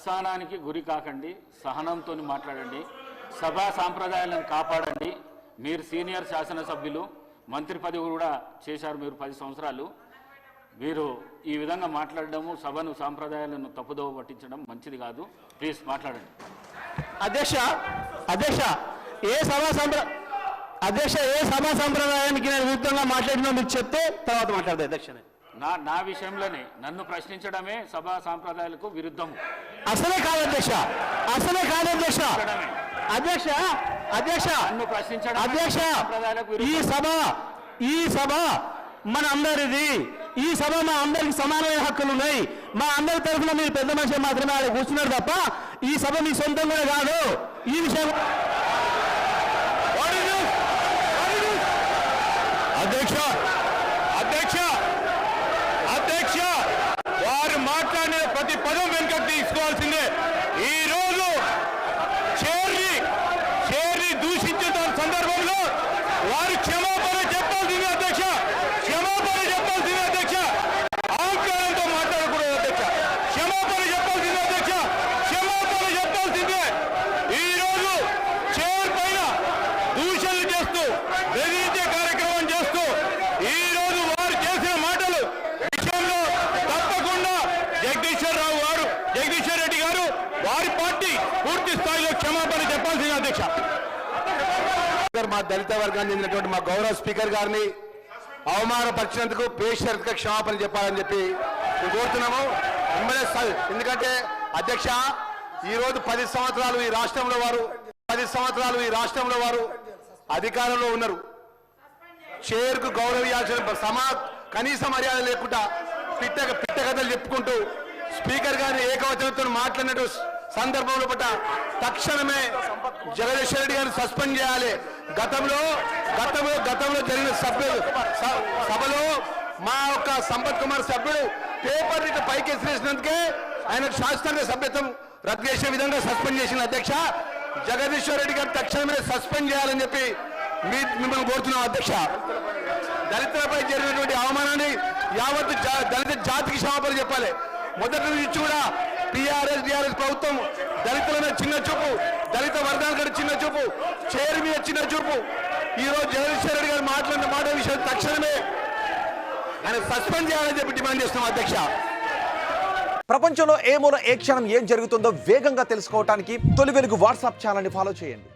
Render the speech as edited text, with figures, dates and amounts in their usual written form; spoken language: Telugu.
అసహనానికి గురి కాకండి, సహనంతో మాట్లాడండి, సభా సాంప్రదాయాలను కాపాడండి. మీరు సీనియర్ శాసనసభ్యులు, మంత్రి పదవి కూడా చేశారు మీరు 10 సంవత్సరాలు. మీరు ఈ విధంగా మాట్లాడడము, సభను సాంప్రదాయాలను తప్పుదోవ పట్టించడం మంచిది కాదు. ప్లీజ్ మాట్లాడండి. అధ్యక్ష ఏ సభా సంప్రదాయానికి నేను విరుద్ధంగా మాట్లాడినా మీరు చెప్తే తర్వాత మాట్లాడదు అధ్యక్ష. నా విషయంలోనే నన్ను ప్రశ్నించడమే సభా సాంప్రదాయాలకు విరుద్ధం. అసలే కాదు అధ్యక్ష, నన్ను ప్రశ్నించడం ఈ సభ మన అందరిది. ఈ సభ మా అందరికి సమానమైన హక్కులు ఉన్నాయి. మా అందరి తరఫున మీరు పెద్ద మనిషి మాత్రమే ఆడ కూర్చున్నారు తప్ప ఈ సభ మీ సొంతం కూడా కాదు. ఈ విషయం అధ్యక్ష వారు మాట్లాడిన ప్రతి పదం వెనుకకు తీసుకోవాల్సిందే. ఈ రోజు చేర్ని దూషించిన సందర్భంలో వారు క్షమాపణ చెప్పాల్సిందే అధ్యక్ష. అహంకారంతో మాట్లాడకూడదు అధ్యక్ష. క్షమాపణ చెప్పాల్సిందే. ఈ రోజు చేర్ పైన దూషణలు చేస్తూ బెదిరించే కార్యక్రమం చేస్తూ ఈ రోజు వారు చేసిన మాటలు విషయంలో తప్పకుండా జగదీశ్వర్ రెడ్డి గారు వారి పార్టీ పూర్తి స్థాయిలో క్షమాపణ చెప్పాల్సింది అధ్యక్ష. మా దళిత వర్గానికి చెందినటువంటి మా గౌరవ స్పీకర్ గారిని అవమానపరిచినందుకు బేషరతుగా క్షమాపణ చెప్పాలని చెప్పి కోరుతున్నాము. ఎందుకంటే అధ్యక్ష ఈరోజు 10 సంవత్సరాలు ఈ రాష్ట్రంలో వారు అధికారంలో ఉన్నారు. చైర్కు గౌరవించాల్సిన కనీస మర్యాద లేకుండా పిట్ట కథలు చెప్పుకుంటూ స్పీకర్ గారిని ఏకవచనంతో మాట్లాడినట్టు సందర్భంలో పట్ల తక్షణమే జగదీశ్వర్ రెడ్డి గారిని సస్పెండ్ చేయాలి. గతంలో జరిగిన సభలో మా యొక్క సంపత్ కుమార్ సభ్యుడు పేపర్ ఇట్లా పైకి ఎసిరేసినందుకే ఆయనకు శాస్త్రీయ సభ్యత్వం రద్దు చేసే విధంగా సస్పెండ్ చేసిన అధ్యక్ష. జగదీశ్వర్ రెడ్డి గారు తక్షణమే సస్పెండ్ చేయాలని చెప్పి మిమ్మల్ని కోరుతున్నాం అధ్యక్ష. దళితులపై జరిగినటువంటి అవమానాన్ని యావత్తు దళిత జాతికి క్షమాపణ చెప్పాలి. మొదటి నుంచి కూడా టీఆర్ఎస్ ప్రభుత్వం దళితుల మీద చిన్న చూపు, దళిత వర్గాల చిన్న చూపు, చేరు మీద చిన్న చూపు. ఈరోజు జగదీశ్వర్ రెడ్డి గారు మాట్లాడిన మాట విషయం తక్షణమే ఆయన సస్పెండ్ చేయాలని చెప్పి డిమాండ్ చేస్తున్నాం అధ్యక్ష. ప్రపంచంలో ఏ మూల ఏ క్షణం ఏం జరుగుతుందో వేగంగా తెలుసుకోవడానికి తొలి వెలుగు వాట్సాప్ ఛానల్ని ఫాలో చేయండి.